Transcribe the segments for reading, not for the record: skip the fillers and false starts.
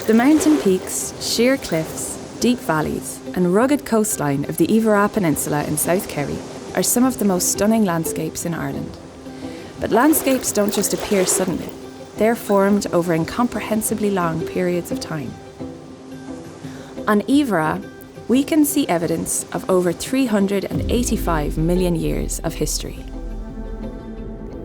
The mountain peaks, sheer cliffs, deep valleys, and rugged coastline of the Iveragh Peninsula in South Kerry are some of the most stunning landscapes in Ireland. But landscapes don't just appear suddenly. They're formed over incomprehensibly long periods of time. On Iveragh, we can see evidence of over 385 million years of history.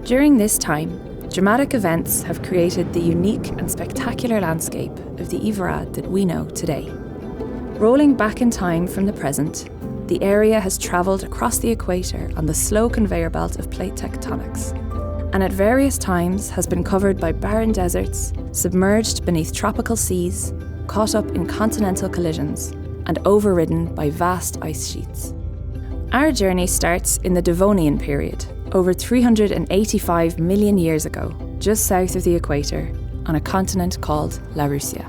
During this time, dramatic events have created the unique and spectacular landscape of the Iveragh that we know today. Rolling back in time from the present, the area has travelled across the equator on the slow conveyor belt of plate tectonics, and at various times has been covered by barren deserts, submerged beneath tropical seas, caught up in continental collisions, and overridden by vast ice sheets. Our journey starts in the Devonian period, over 385 million years ago, just south of the equator, on a continent called Laurussia.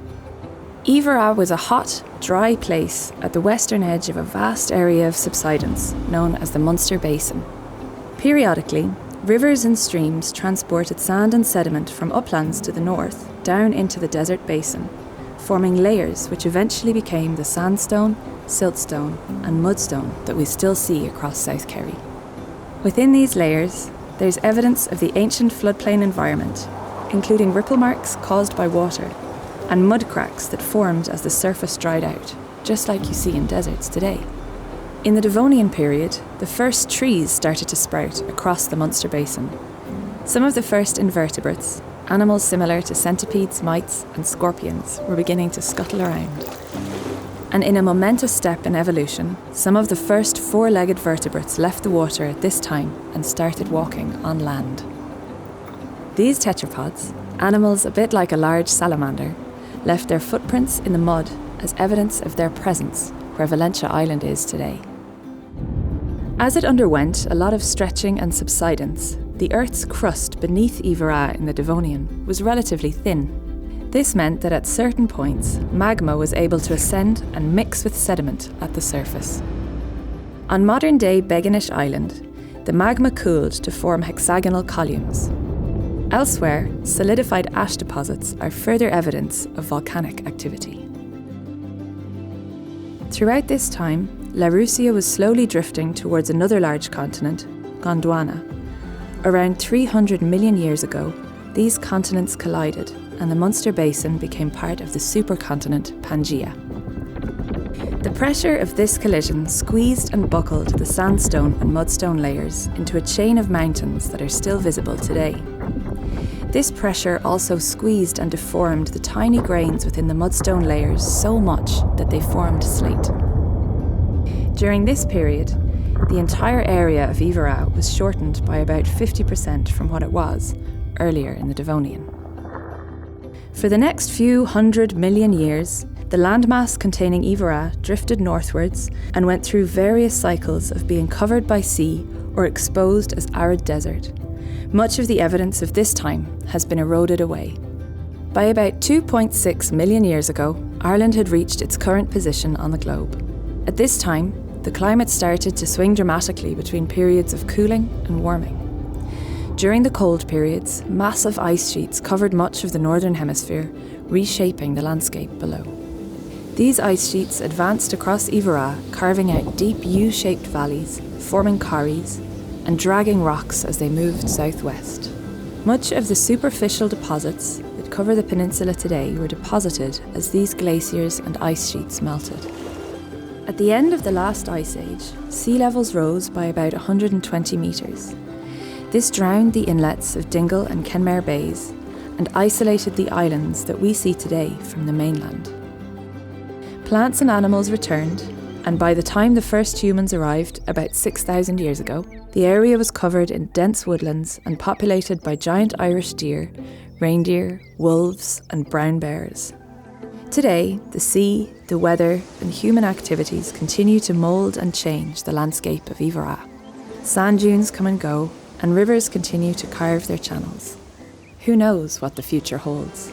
Iveragh was a hot, dry place at the western edge of a vast area of subsidence known as the Munster Basin. Periodically, rivers and streams transported sand and sediment from uplands to the north down into the desert basin, forming layers which eventually became the sandstone, siltstone, and mudstone that we still see across South Kerry. Within these layers, there's evidence of the ancient floodplain environment, including ripple marks caused by water and mud cracks that formed as the surface dried out, just like you see in deserts today. In the Devonian period, the first trees started to sprout across the Munster Basin. Some of the first invertebrates, animals similar to centipedes, mites, and scorpions, were beginning to scuttle around. And in a momentous step in evolution, some of the first four-legged vertebrates left the water at this time and started walking on land. These tetrapods, animals a bit like a large salamander, left their footprints in the mud as evidence of their presence where Valentia Island is today. As it underwent a lot of stretching and subsidence, the Earth's crust beneath Iveragh in the Devonian was relatively thin. This meant that at certain points, magma was able to ascend and mix with sediment at the surface. On modern-day Beganish Island, the magma cooled to form hexagonal columns. Elsewhere, solidified ash deposits are further evidence of volcanic activity. Throughout this time, Laurussia was slowly drifting towards another large continent, Gondwana. Around 300 million years ago, these continents collided and the Munster Basin became part of the supercontinent Pangaea. The pressure of this collision squeezed and buckled the sandstone and mudstone layers into a chain of mountains that are still visible today. This pressure also squeezed and deformed the tiny grains within the mudstone layers so much that they formed slate. During this period, the entire area of Iveragh was shortened by about 50% from what it was earlier in the Devonian. For the next few 100 million years, the landmass containing Iveragh drifted northwards and went through various cycles of being covered by sea or exposed as arid desert. Much of the evidence of this time has been eroded away. By about 2.6 million years ago, Ireland had reached its current position on the globe. At this time, the climate started to swing dramatically between periods of cooling and warming. During the cold periods, massive ice sheets covered much of the northern hemisphere, reshaping the landscape below. These ice sheets advanced across Iveragh, carving out deep U-shaped valleys, forming corries, and dragging rocks as they moved southwest. Much of the superficial deposits that cover the peninsula today were deposited as these glaciers and ice sheets melted. At the end of the last ice age, sea levels rose by about 120 metres. This drowned the inlets of Dingle and Kenmare Bays and isolated the islands that we see today from the mainland. Plants and animals returned, and by the time the first humans arrived, about 6,000 years ago, the area was covered in dense woodlands and populated by giant Irish deer, reindeer, wolves, and brown bears. Today, the sea, the weather, and human activities continue to mould and change the landscape of Iveragh. Sand dunes come and go, and rivers continue to carve their channels. Who knows what the future holds?